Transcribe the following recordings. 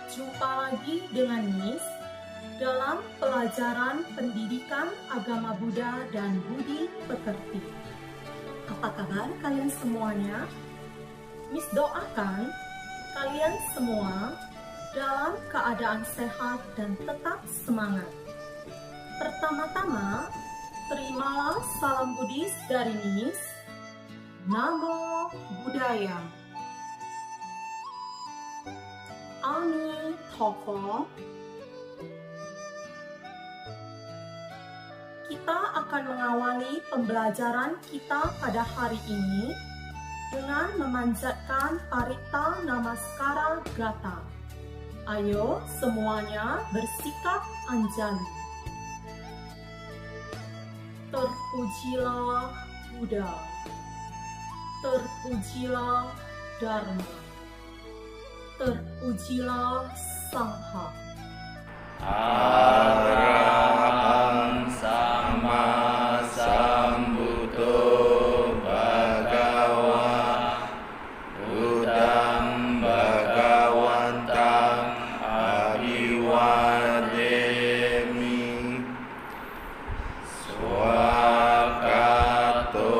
Jumpa lagi dengan Miss dalam pelajaran pendidikan agama Buddha dan Budi Pekerti. Apa kabar kalian semuanya? Miss doakan kalian semua dalam keadaan sehat dan tetap semangat. Pertama-tama, terimalah salam Buddhis dari Miss. Namo Buddhaya. Ami Tofo. Kita akan mengawali pembelajaran kita pada hari ini dengan memanjatkan Parita Namaskara Gata. Ayo semuanya bersikap anjali. Terpujilah Buddha, terpujilah Dharma, terpujilah Sangha. Arahang Sama Sambuddho Bhagava Buddhang Bhagavantang Abhiwademi Swakato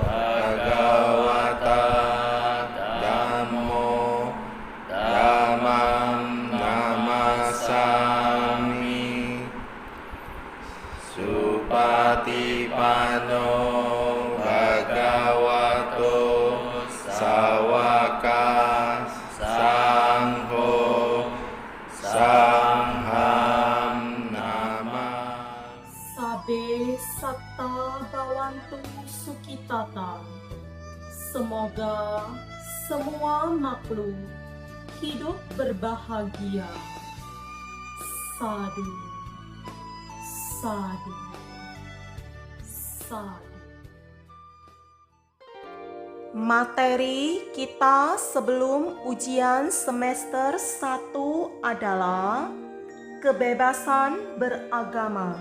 Bhagavata Dhammo Dhammam Namasami Supatipano Bhagavato Sawaka Sangho Sangham Nama. Sabe Satta Bhavantu Sukhitata. Semoga semua makhluk hidup berbahagia. Sadu, sadu, sadu. Materi kita sebelum ujian semester 1 adalah kebebasan beragama.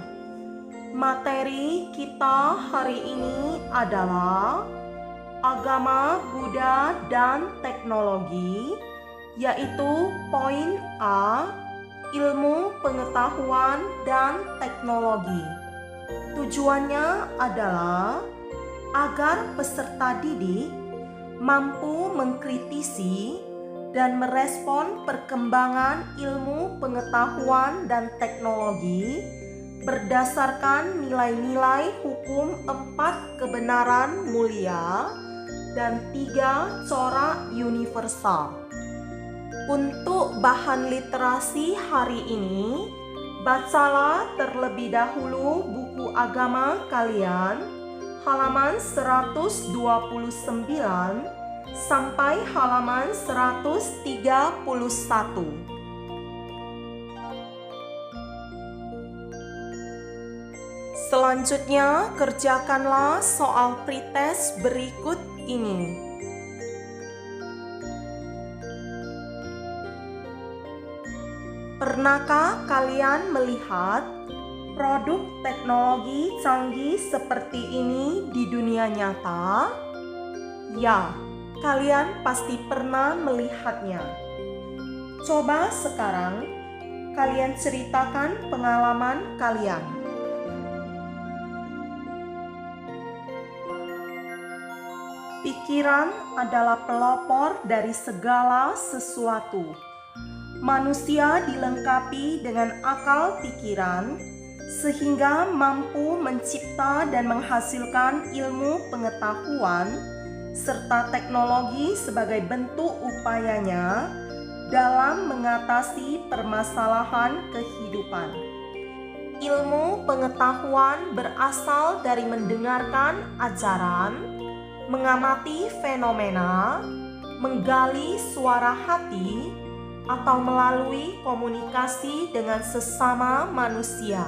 Materi kita hari ini adalah agama Buddha dan teknologi, yaitu poin A, ilmu pengetahuan dan teknologi. Tujuannya adalah agar peserta didik mampu mengkritisi dan merespon perkembangan ilmu pengetahuan dan teknologi berdasarkan nilai-nilai hukum 4 kebenaran mulia dan 3 corak universal. Untuk bahan literasi hari ini, bacalah terlebih dahulu buku agama kalian, halaman 129 sampai halaman 131. Selanjutnya, kerjakanlah soal pretest berikut ini. Pernahkah kalian melihat produk teknologi canggih seperti ini di dunia nyata? Ya, kalian pasti pernah melihatnya. Coba sekarang kalian ceritakan pengalaman kalian. Pikiran adalah pelopor dari segala sesuatu. Manusia dilengkapi dengan akal pikiran sehingga mampu mencipta dan menghasilkan ilmu pengetahuan serta teknologi sebagai bentuk upayanya dalam mengatasi permasalahan kehidupan. Ilmu pengetahuan berasal dari mendengarkan ajaran, mengamati fenomena, menggali suara hati, atau melalui komunikasi dengan sesama manusia.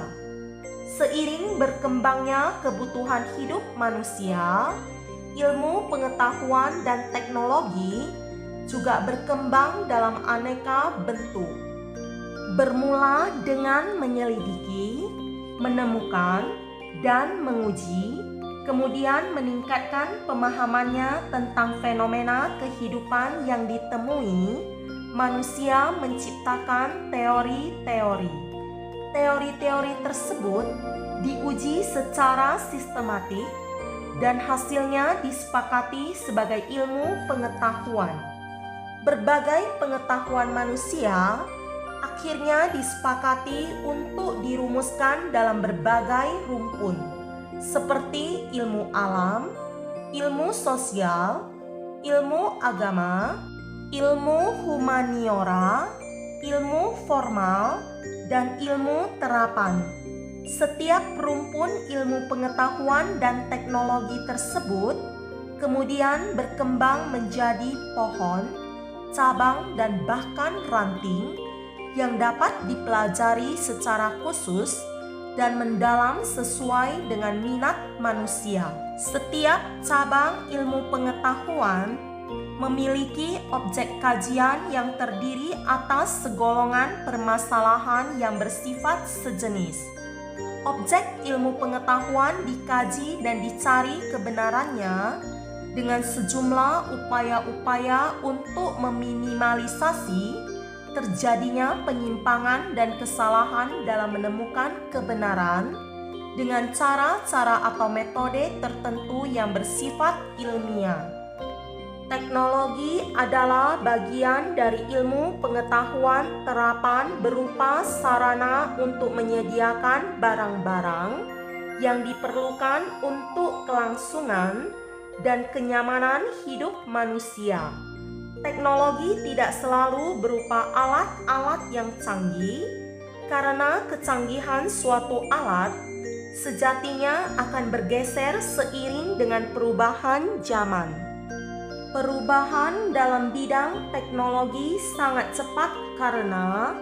Seiring berkembangnya kebutuhan hidup manusia, ilmu pengetahuan dan teknologi juga berkembang dalam aneka bentuk. Bermula dengan menyelidiki, menemukan, dan menguji, kemudian meningkatkan pemahamannya tentang fenomena kehidupan yang ditemui manusia menciptakan teori-teori. Teori-teori tersebut diuji secara sistematik dan hasilnya disepakati sebagai ilmu pengetahuan. Berbagai pengetahuan manusia akhirnya disepakati untuk dirumuskan dalam berbagai rumpun, seperti ilmu alam, ilmu sosial, ilmu agama, ilmu humaniora, ilmu formal, dan ilmu terapan. Setiap rumpun ilmu pengetahuan dan teknologi tersebut kemudian berkembang menjadi pohon, cabang, dan bahkan ranting yang dapat dipelajari secara khusus dan mendalam sesuai dengan minat manusia. Setiap cabang ilmu pengetahuan memiliki objek kajian yang terdiri atas segolongan permasalahan yang bersifat sejenis. Objek ilmu pengetahuan dikaji dan dicari kebenarannya dengan sejumlah upaya-upaya untuk meminimalisasi terjadinya penyimpangan dan kesalahan dalam menemukan kebenaran dengan cara-cara atau metode tertentu yang bersifat ilmiah. Teknologi adalah bagian dari ilmu pengetahuan terapan berupa sarana untuk menyediakan barang-barang yang diperlukan untuk kelangsungan dan kenyamanan hidup manusia. Teknologi tidak selalu berupa alat-alat yang canggih, karena kecanggihan suatu alat sejatinya akan bergeser seiring dengan perubahan zaman. Perubahan dalam bidang teknologi sangat cepat karena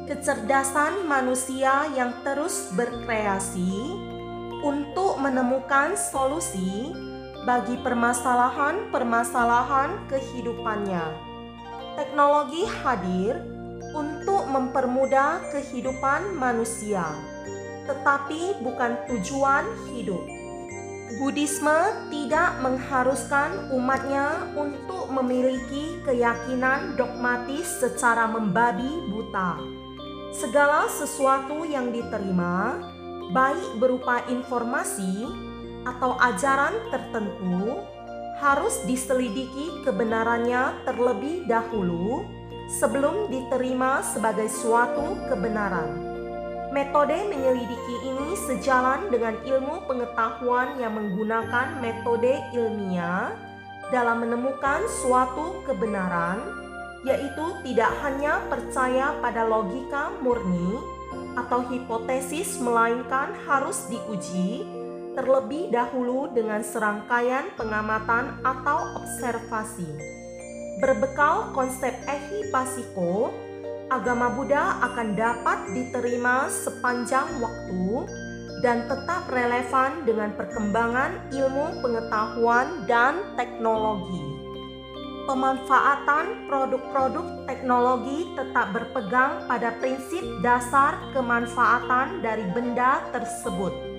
kecerdasan manusia yang terus berkreasi untuk menemukan solusi bagi permasalahan-permasalahan kehidupannya. Teknologi hadir untuk mempermudah kehidupan manusia, tetapi bukan tujuan hidup. Buddhisme tidak mengharuskan umatnya untuk memiliki keyakinan dogmatis secara membabi buta. Segala sesuatu yang diterima, baik berupa informasi atau ajaran tertentu, harus diselidiki kebenarannya terlebih dahulu sebelum diterima sebagai suatu kebenaran. Metode menyelidiki ini sejalan dengan ilmu pengetahuan yang menggunakan metode ilmiah dalam menemukan suatu kebenaran, yaitu tidak hanya percaya pada logika murni atau hipotesis, melainkan harus diuji terlebih dahulu dengan serangkaian pengamatan atau observasi. Berbekal konsep ehipassiko, agama Buddha akan dapat diterima sepanjang waktu dan tetap relevan dengan perkembangan ilmu pengetahuan dan teknologi. Pemanfaatan produk-produk teknologi tetap berpegang pada prinsip dasar kemanfaatan dari benda tersebut.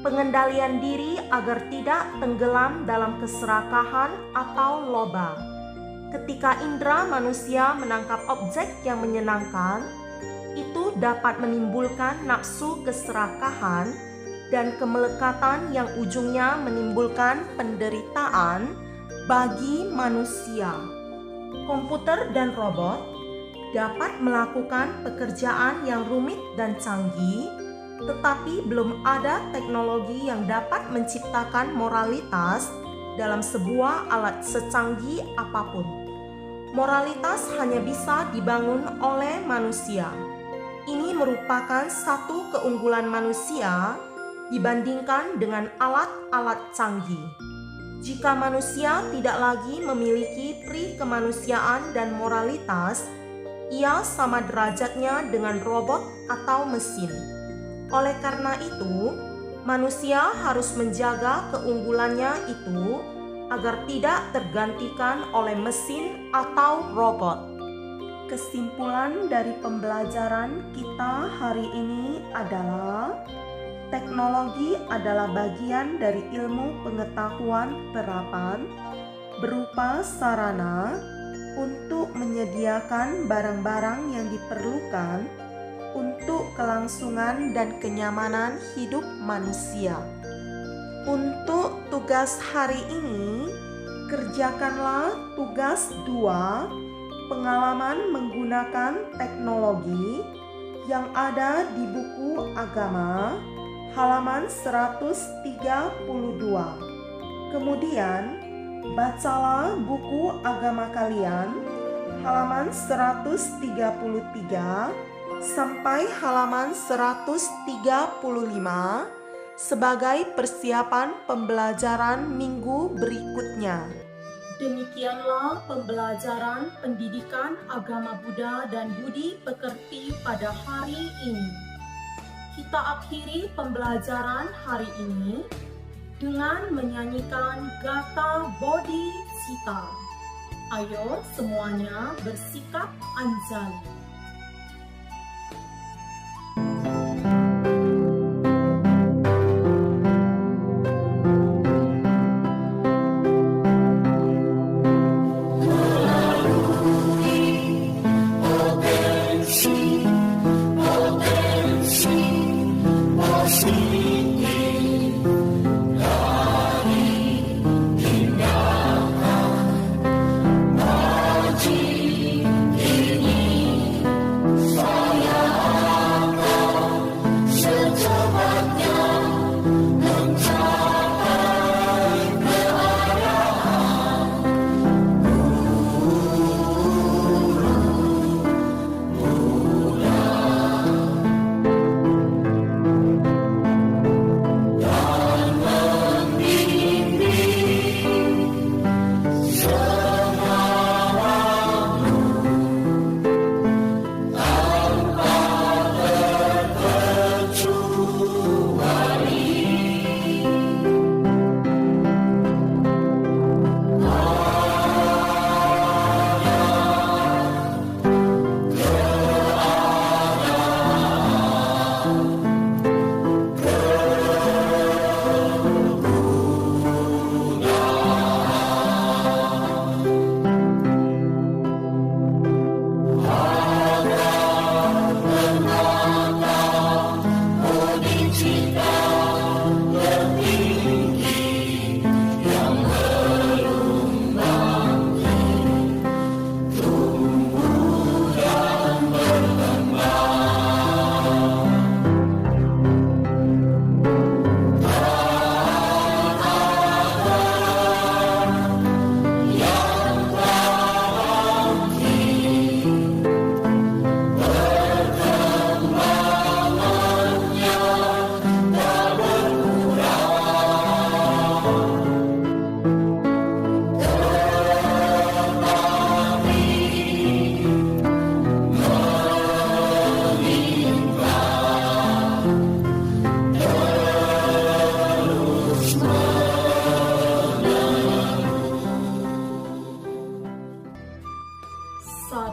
Pengendalian diri agar tidak tenggelam dalam keserakahan atau loba. Ketika indera manusia menangkap objek yang menyenangkan, itu dapat menimbulkan nafsu keserakahan dan kemelekatan yang ujungnya menimbulkan penderitaan bagi manusia. Komputer dan robot dapat melakukan pekerjaan yang rumit dan canggih, tetapi belum ada teknologi yang dapat menciptakan moralitas dalam sebuah alat secanggih apapun. Moralitas hanya bisa dibangun oleh manusia. Ini merupakan satu keunggulan manusia dibandingkan dengan alat-alat canggih. Jika manusia tidak lagi memiliki pri kemanusiaan dan moralitas, ia sama derajatnya dengan robot atau mesin. Oleh karena itu, manusia harus menjaga keunggulannya itu agar tidak tergantikan oleh mesin atau robot. Kesimpulan dari pembelajaran kita hari ini adalah teknologi adalah bagian dari ilmu pengetahuan terapan berupa sarana untuk menyediakan barang-barang yang diperlukan untuk kelangsungan dan kenyamanan hidup manusia. Untuk tugas hari ini, kerjakanlah tugas 2, pengalaman menggunakan teknologi yang ada di buku agama, halaman 132. Kemudian, bacalah buku agama kalian, halaman 133 sampai halaman 135 sebagai persiapan pembelajaran minggu berikutnya. Demikianlah pembelajaran pendidikan agama Buddha dan budi pekerti pada hari ini. Kita akhiri pembelajaran hari ini dengan menyanyikan Gatha Bodhicitta. Ayo semuanya bersikap anjali.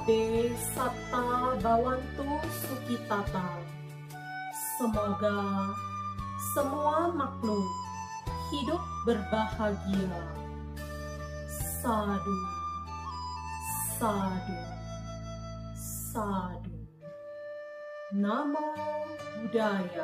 Sabe Satta Bhavantu Sukhitata. Semoga semua makhluk hidup berbahagia. Sadu, sadu, sadu. Namo Buddhaya.